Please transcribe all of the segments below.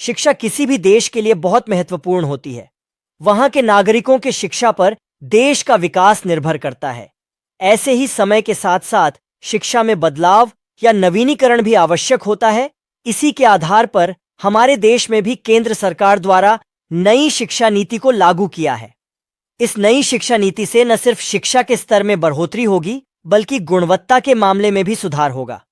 शिक्षा किसी भी देश के लिए बहुत महत्वपूर्ण होती है। वहां के नागरिकों के शिक्षा पर देश का विकास निर्भर करता है। ऐसे ही समय के साथ साथ शिक्षा में बदलाव या नवीनीकरण भी आवश्यक होता है। इसी के आधार पर हमारे देश में भी केंद्र सरकार द्वारा नई शिक्षा नीति को लागू किया है। इस नई शिक्षा नीति से न सिर्फ शिक्षा के स्तर में बढ़ोतरी होगी, बल्कि गुणवत्ता के मामले में भी सुधार होगा।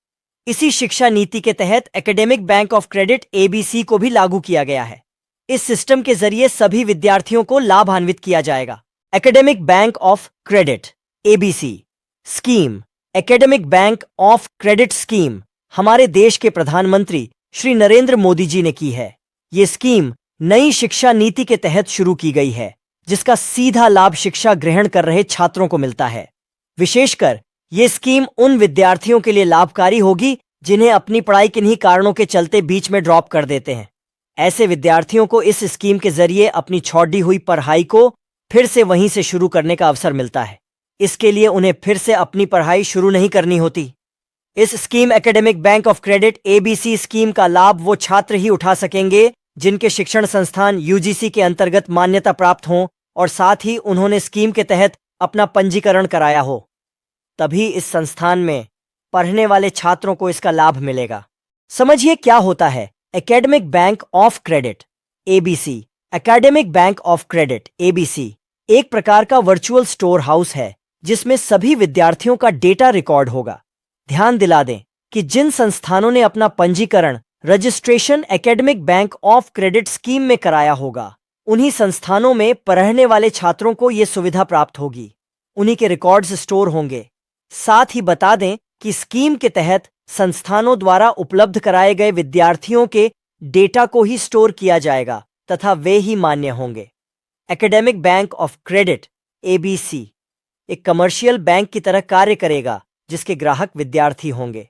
इसी शिक्षा नीति के तहत academic bank of credit ABC को भी लागू किया गया है। इस सिस्टम के जरिए सभी विद्यार्थियों को लाभान्वित किया जाएगा। Academic bank of credit ABC scheme, academic bank of credit scheme हमारे देश के प्रधानमंत्री श्री नरेंद्र मोदी जी ने की है। ये स्कीम नई शिक्षा नीति के तहत शुरू की गई है, जिसका सीधा लाभ शिक्षा ग्रहण कर रहे छात्रों को मिलता है। विशेषकर ये स्कीम उन विद्यार्थियों के लिए लाभकारी होगी जिन्हें अपनी पढ़ाई किन्हीं कारणों के चलते बीच में ड्रॉप कर देते हैं। ऐसे विद्यार्थियों को इस स्कीम के जरिए अपनी छोड़ी हुई पढ़ाई को फिर से वहीं से शुरू करने का अवसर मिलता है। इसके लिए उन्हें फिर से अपनी पढ़ाई शुरू नहीं करनी होती। इस scheme academic bank of credit ABC scheme का लाभ वो छात्र ही उठा सकेंगे जिनके शिक्षण संस्थान यूजीसी के अंतर्गत मान्यता प्राप्त हों और साथ ही उन्होंने स्कीम के तहत अपना पंजीकरण कराया हो। तभी इस संस्थान में पढ़ने वाले छात्रों को इसका लाभ मिलेगा। समझिए क्या होता है academic bank of credit ABC. Academic bank of credit ABC एक प्रकार का वर्चुअल स्टोर हाउस है जिसमें सभी विद्यार्थियों का डेटा रिकॉर्ड होगा। ध्यान दिला दें कि जिन संस्थानों ने अपना पंजीकरण registration academic bank of credit scheme में कराया होगा, उन्हीं संस्थानों में पढ़ने वाले छात्रों को यह सुविधा प्राप्त होगी। उन्हीं के रिकॉर्ड्स स्टोर होंगे। साथ ही बता दें कि स्कीम के तहत संस्थानों द्वारा उपलब्ध कराए गए विद्यार्थियों के डेटा को ही स्टोर किया जाएगा तथा वे ही मान्य होंगे। Academic bank of credit ABC एक कमर्शियल बैंक की तरह कार्य करेगा जिसके ग्राहक विद्यार्थी होंगे।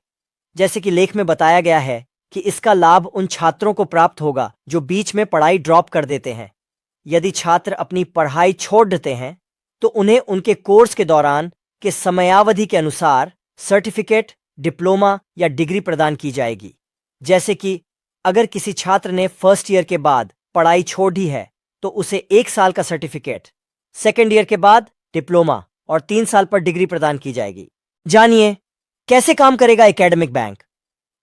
जैसे कि लेख में बताया गया है कि इसका लाभ उन छात्रों को प्राप्त होगा जो बीच में पढ़ाई ड्रॉप कर देते हैं। यदि छात्र अपनी पढ़ाई छोड़ देते हैं तो उन्हें उनके कोर्स के दौरान के समयावधि के अनुसार सर्टिफिकेट, डिप्लोमा या डिग्री प्रदान की जाएगी। जैसे कि अगर किसी छात्र ने फर्स्ट ईयर के बाद पढ़ाई छोड़ दी है तो उसे 1 साल का सर्टिफिकेट, सेकेंड ईयर के बाद डिप्लोमा और 3 साल पर डिग्री प्रदान की जाएगी। जानिए कैसे काम करेगा academic bank.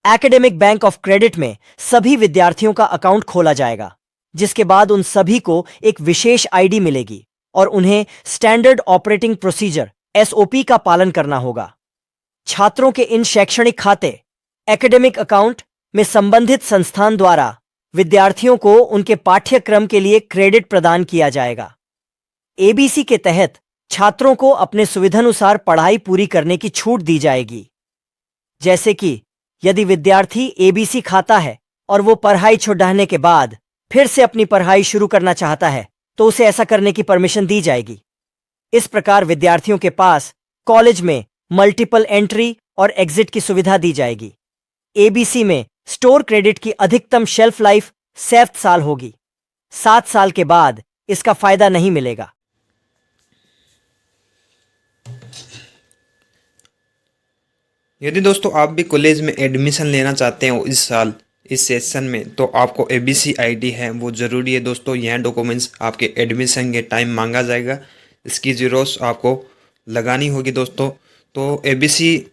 Academic bank of credit में सभी विद्यार्थियों का अकाउंट खोला जाएगा, जिसके बाद उन सभी को एक विशेष आईडी मिलेगी और उन्हें स्टैंडर्ड ऑपरेटिंग प्रोसीजर एसओपी का पालन करना होगा। छात्रों के इन शैक्षणिक खाते एकेडमिक अकाउंट में संबंधित संस्थान द्वारा विद्यार्थियों को उनके पाठ्यक्रम के लिए क्रेडिट प्रदान किया जाएगा। एबीसी के तहत छात्रों को अपने सुविधानुसार पढ़ाई पूरी करने की छूट दी जाएगी। जैसे कि यदि विद्यार्थी एबीसी खाता है और वो पढ़ाई छुड़ाने के बाद फिर से अपनी पढ़ाई शुरू करना चाहता है तो उसे ऐसा करने की परमिशन दी जाएगी। इस प्रकार विद्यार्थियों के पास कॉलेज में मल्टीपल एंट्री और एग्जिट की सुविधा दी जाएगी। एबीसी में स्टोर क्रेडिट की अधिकतम शेल्फ लाइफ 7 साल होगी। 7 साल के बाद इसका फायदा नहीं मिलेगा। यदि दोस्तों आप भी कॉलेज में एडमिशन लेना चाहते हो इस साल इस सेशन में, तो आपको एबीसी आईडी है वो ज़रूरी है दोस्तों। यह डॉक्यूमेंट्स आपके एडमिशन के टाइम मांगा जाएगा, इसकी ज़ेरॉक्स आपको लगानी होगी दोस्तों। तो एबीसी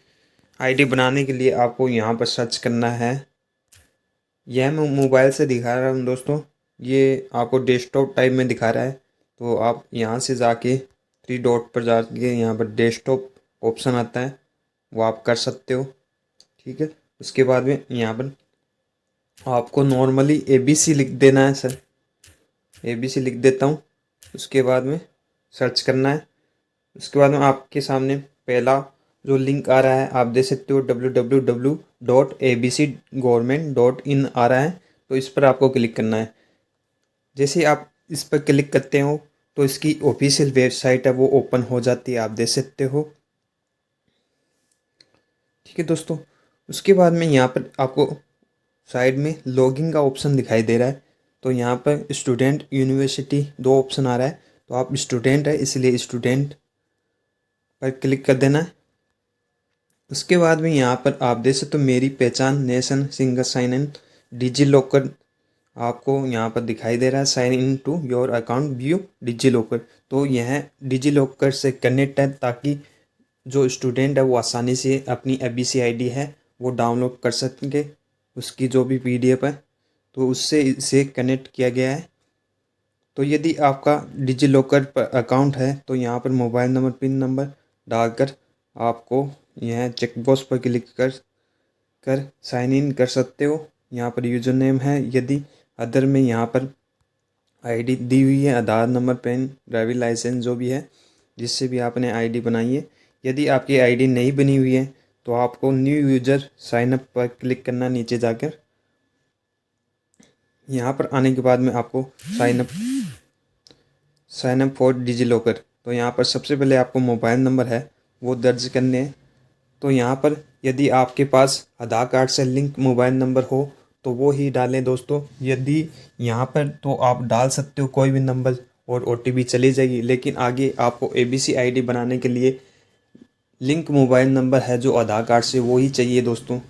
आईडी बनाने के लिए आपको यहाँ पर सर्च करना है। यह मैं मोबाइल से दिखा रहा हूँ दोस्तों, ये आपको डेस्कटॉप टाइप में दिखा रहा है। तो आप यहाँ से जाके 3 डॉट पर जाके यहाँ पर डेस्कटॉप ऑप्शन आता है, वो आप कर सकते हो। ठीक है, उसके बाद में यहाँ पर आपको नॉर्मली एबीसी लिख देना है। सर एबीसी लिख देता हूँ, उसके बाद में सर्च करना है। उसके बाद में आपके सामने पहला जो लिंक आ रहा है आप देख सकते हो www.abcgovernment.in आ रहा है। तो इस पर आपको क्लिक करना है। जैसे आप इस पर क्लिक करते हो तो इसकी ऑफिशियल वेबसाइट है वो ओपन हो जाती है, आप देख सकते हो। ठीक है दोस्तों, उसके बाद में यहाँ पर आपको साइड में लॉगिन का ऑप्शन दिखाई दे रहा है। तो यहाँ पर स्टूडेंट, यूनिवर्सिटी 2 ऑप्शन आ रहा है। तो आप स्टूडेंट है इसलिए स्टूडेंट पर क्लिक कर देना है। उसके बाद में यहाँ पर आप देख सकते हो मेरी पहचान, nation, single sign in, DigiLocker आपको यहाँ पर दिखाई दे रहा है sign in to your account view DigiLocker. तो यह डिजी लॉकर से कनेक्ट है ताकि जो स्टूडेंट है वो आसानी से अपनी एबीसी आईडी है वो डाउनलोड कर सकेंगे, उसकी जो भी पीडीएफ है तो उससे इसे कनेक्ट किया गया है। तो यदि आपका डिजी लॉकर पर अकाउंट है तो यहाँ पर मोबाइल नंबर पिन नंबर डालकर आपको यह चेकबॉक्स पर क्लिक कर साइन इन कर सकते हो। यहाँ पर यूज़र नेम है, यदि अदर में यहाँ पर आईडी दी हुई है, आधार नंबर, पेन, ड्राइविंग लाइसेंस जो भी है जिससे भी आपने आईडी बनाई है। यदि आपकी आईडी नहीं बनी हुई है तो आपको न्यू यूज़र साइन अप पर क्लिक करना नीचे जाकर। यहाँ पर आने के बाद में आपको sign up for DigiLocker. तो यहाँ पर सबसे पहले आपको मोबाइल नंबर है वो दर्ज करने हैं। तो यहाँ पर यदि आपके पास आधार कार्ड से लिंक मोबाइल नंबर हो तो वो ही डालें दोस्तों। यदि यहाँ पर तो आप डाल सकते हो कोई भी नंबर और ओटीपी चली जाएगी, लेकिन आगे आपको एबीसी आईडी बनाने के लिए लिंक मोबाइल नंबर है जो आधार कार्ड से वो ही चाहिए दोस्तों।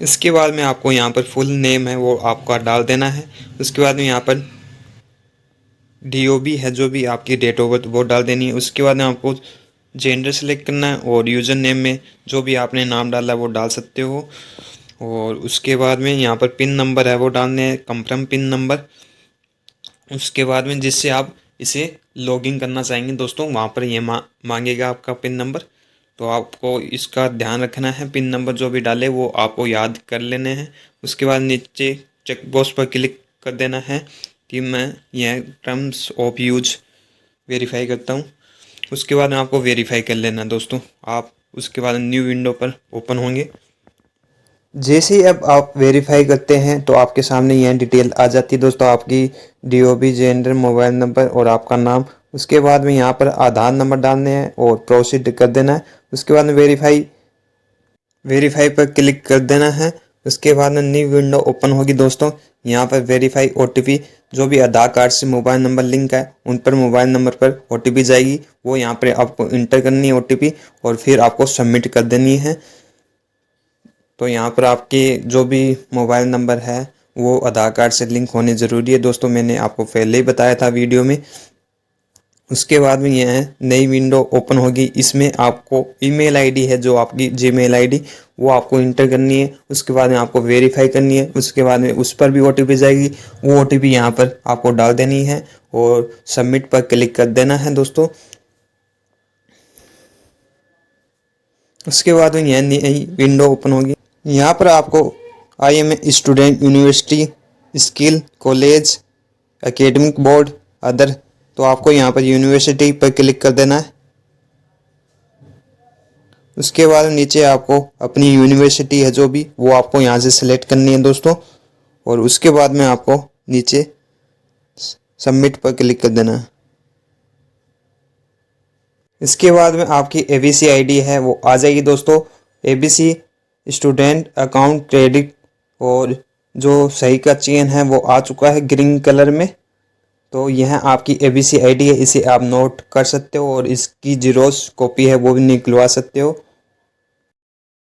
इसके बाद में आपको यहाँ पर फुल नेम है वो आपका डाल देना है। उसके बाद में यहाँ पर DOB है जो भी आपकी डेट ऑफ बर्थ वो डाल देनी है। उसके बाद में आपको जेंडर सेलेक्ट करना है और यूज़र नेम में जो भी आपने नाम डाला है वो डाल सकते हो। और उसके बाद में यहाँ पर पिन नंबर है वो डालने हैं, कंफर्म पिन नंबर। उसके बाद में जिससे आप इसे लॉगिन करना चाहेंगे दोस्तों वहाँ पर ये मांगेगा आपका पिन नंबर। तो आपको इसका ध्यान रखना है, पिन नंबर जो भी डाले वो आपको याद कर लेने हैं। उसके बाद नीचे चेकबॉक्स पर क्लिक कर देना है कि मैं यह टर्म्स ऑफ यूज वेरीफाई करता हूँ। उसके बाद में आपको वेरीफाई कर लेना है दोस्तों। आप उसके बाद न्यू विंडो पर ओपन होंगे। जैसे ही अब आप वेरीफाई करते हैं तो आपके सामने यह डिटेल आ जाती है दोस्तों, आपकी DOB, जेंडर, मोबाइल नंबर और आपका नाम। उसके बाद में यहाँ पर आधार नंबर डालने हैं और प्रोसीड कर देना है। उसके बाद में वेरीफाई पर क्लिक कर देना है। उसके बाद में न्यू विंडो ओपन होगी दोस्तों। यहाँ पर वेरीफाई OTP जो भी आधार कार्ड से मोबाइल नंबर लिंक है उन पर मोबाइल नंबर पर OTP जाएगी, वो यहाँ पर आपको इंटर करनी है OTP और फिर आपको सबमिट कर देनी है। तो यहाँ पर आपके जो भी मोबाइल नंबर है वो आधार कार्ड से लिंक होने ज़रूरी है दोस्तों, मैंने आपको पहले ही बताया था वीडियो में। उसके बाद में यह नई विंडो ओपन होगी। इसमें आपको ईमेल आईडी है जो आपकी जीमेल आईडी वो आपको इंटर करनी है। उसके बाद में आपको वेरीफाई करनी है। उसके बाद में उस पर भी OTP जाएगी, वो OTP यहाँ पर आपको डाल देनी है और सबमिट पर क्लिक कर देना है दोस्तों। उसके बाद में यह नई विंडो ओपन होगी। यहाँ पर आपको IM student, university, skill, college, academic board, other, तो आपको यहाँ पर यूनिवर्सिटी पर क्लिक कर देना है। उसके बाद नीचे आपको अपनी यूनिवर्सिटी है जो भी वो आपको यहाँ से सिलेक्ट करनी है दोस्तों। और उसके बाद में आपको नीचे सबमिट पर क्लिक कर देना है। इसके बाद में आपकी ABC आईडी है वो आ जाएगी दोस्तों। ABC स्टूडेंट अकाउंट क्रेडिट और जो सही का चेन है वो आ चुका है ग्रीन कलर में। तो यह आपकी ABC आईडी है, इसे आप नोट कर सकते हो और इसकी जीरोस कॉपी है वो भी निकलवा सकते हो।